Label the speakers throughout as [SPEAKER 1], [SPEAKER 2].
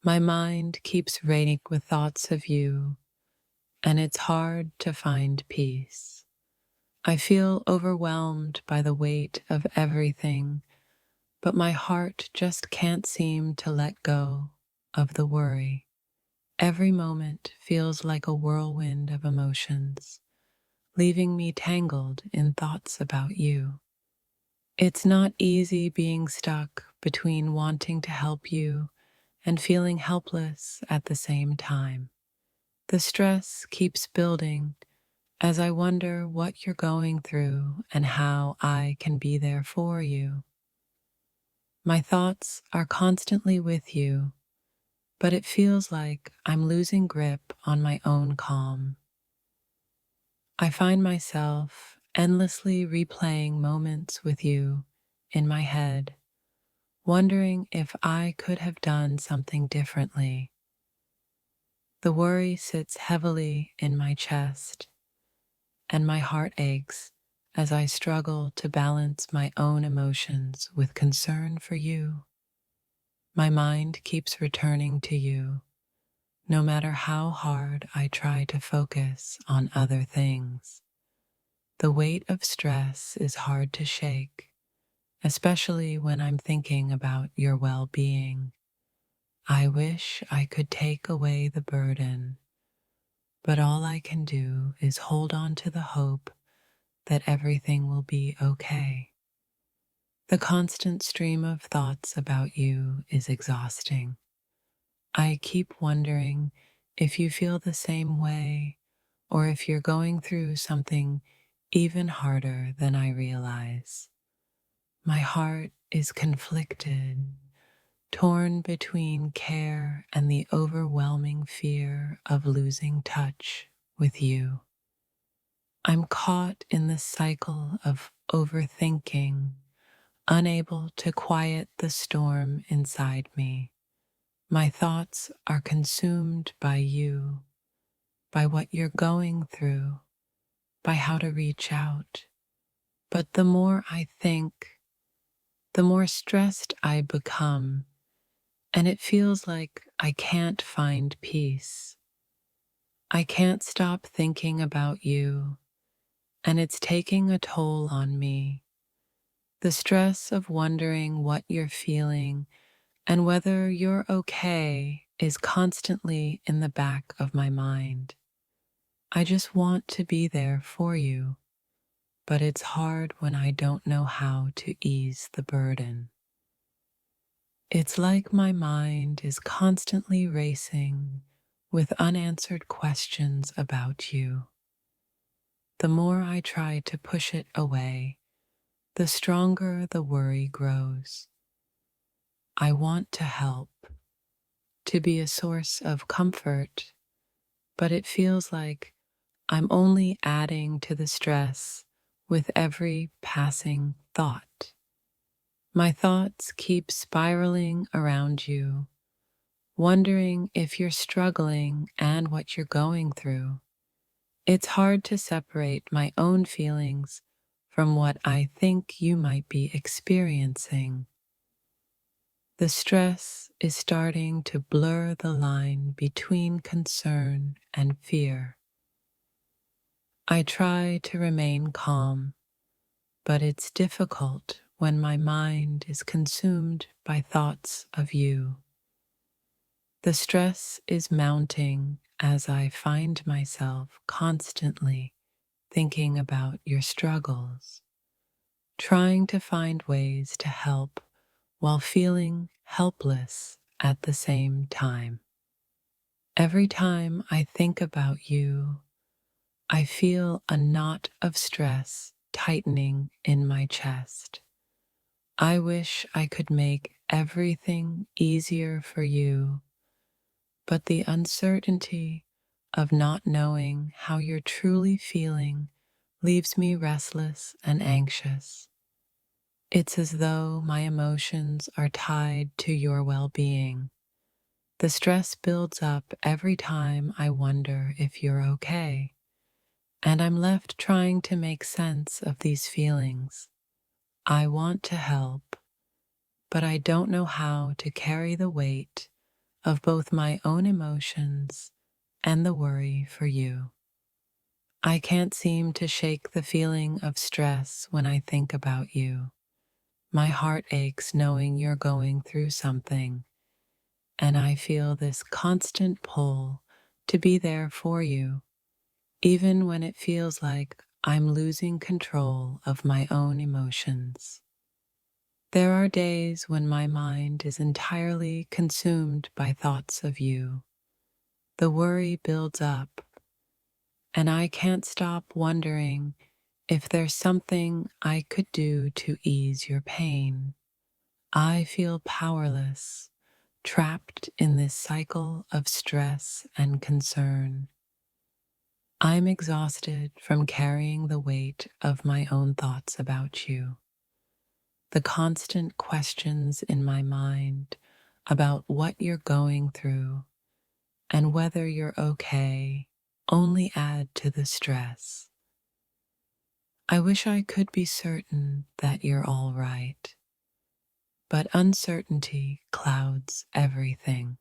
[SPEAKER 1] My mind keeps racing with thoughts of you, and it's hard to find peace. I feel overwhelmed by the weight of everything, but my heart just can't seem to let go of the worry. Every moment feels like a whirlwind of emotions, leaving me tangled in thoughts about you. It's not easy being stuck between wanting to help you and feeling helpless at the same time. The stress keeps building as I wonder what you're going through and how I can be there for you. My thoughts are constantly with you, but it feels like I'm losing grip on my own calm. I find myself endlessly replaying moments with you in my head, wondering if I could have done something differently. The worry sits heavily in my chest, and my heart aches as I struggle to balance my own emotions with concern for you. My mind keeps returning to you, no matter how hard I try to focus on other things. The weight of stress is hard to shake, especially when I'm thinking about your well-being. I wish I could take away the burden, but all I can do is hold on to the hope that everything will be okay. The constant stream of thoughts about you is exhausting. I keep wondering if you feel the same way or if you're going through something even harder than I realize. My heart is conflicted, torn between care and the overwhelming fear of losing touch with you. I'm caught in the cycle of overthinking, unable to quiet the storm inside me. My thoughts are consumed by you, by what you're going through, by how to reach out. But the more I think, the more stressed I become, and it feels like I can't find peace. I can't stop thinking about you, and it's taking a toll on me. The stress of wondering what you're feeling and whether you're okay is constantly in the back of my mind. I just want to be there for you, but it's hard when I don't know how to ease the burden. It's like my mind is constantly racing with unanswered questions about you. The more I try to push it away, the stronger the worry grows. I want to help, to be a source of comfort, but it feels like I'm only adding to the stress with every passing thought. My thoughts keep spiraling around you, wondering if you're struggling and what you're going through. It's hard to separate my own feelings from what I think you might be experiencing. The stress is starting to blur the line between concern and fear. I try to remain calm, but it's difficult when my mind is consumed by thoughts of you. The stress is mounting as I find myself constantly thinking about your struggles, trying to find ways to help while feeling helpless at the same time. Every time I think about you, I feel a knot of stress tightening in my chest. I wish I could make everything easier for you, but the uncertainty of not knowing how you're truly feeling leaves me restless and anxious. It's as though my emotions are tied to your well-being. The stress builds up every time I wonder if you're okay, and I'm left trying to make sense of these feelings. I want to help, but I don't know how to carry the weight of both my own emotions and the worry for you. I can't seem to shake the feeling of stress when I think about you. My heart aches knowing you're going through something, and I feel this constant pull to be there for you, even when it feels like I'm losing control of my own emotions. There are days when my mind is entirely consumed by thoughts of you. The worry builds up, and I can't stop wondering if there's something I could do to ease your pain. I feel powerless, trapped in this cycle of stress and concern. I'm exhausted from carrying the weight of my own thoughts about you. The constant questions in my mind about what you're going through and whether you're okay only add to the stress. I wish I could be certain that you're all right, but uncertainty clouds everything.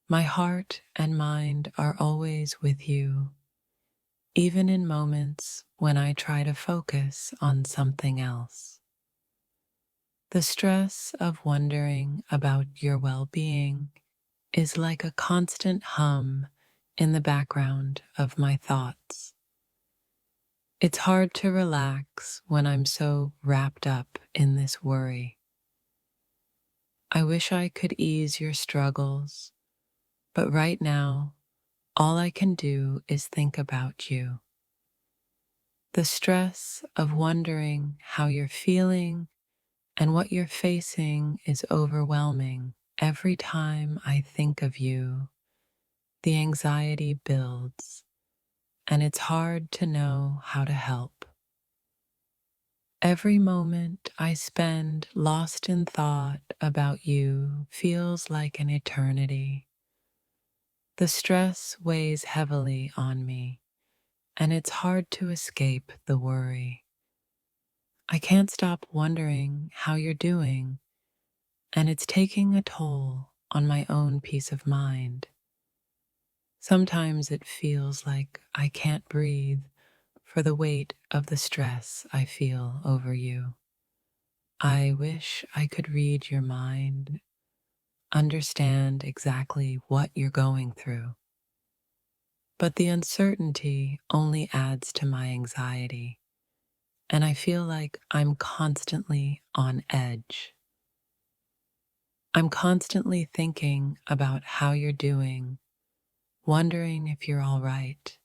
[SPEAKER 1] My heart and mind are always with you, even in moments when I try to focus on something else. The stress of wondering about your well-being is like a constant hum in the background of my thoughts. It's hard to relax when I'm so wrapped up in this worry. I wish I could ease your struggles, but right now, all I can do is think about you. The stress of wondering how you're feeling and what you're facing is overwhelming. Every time I think of you, the anxiety builds, and it's hard to know how to help. Every moment I spend lost in thought about you feels like an eternity. The stress weighs heavily on me, and it's hard to escape the worry. I can't stop wondering how you're doing, and it's taking a toll on my own peace of mind. Sometimes it feels like I can't breathe for the weight of the stress I feel over you. I wish I could read your mind, understand exactly what you're going through. But the uncertainty only adds to my anxiety, and I feel like I'm constantly on edge. I'm constantly thinking about how you're doing, wondering if you're all right.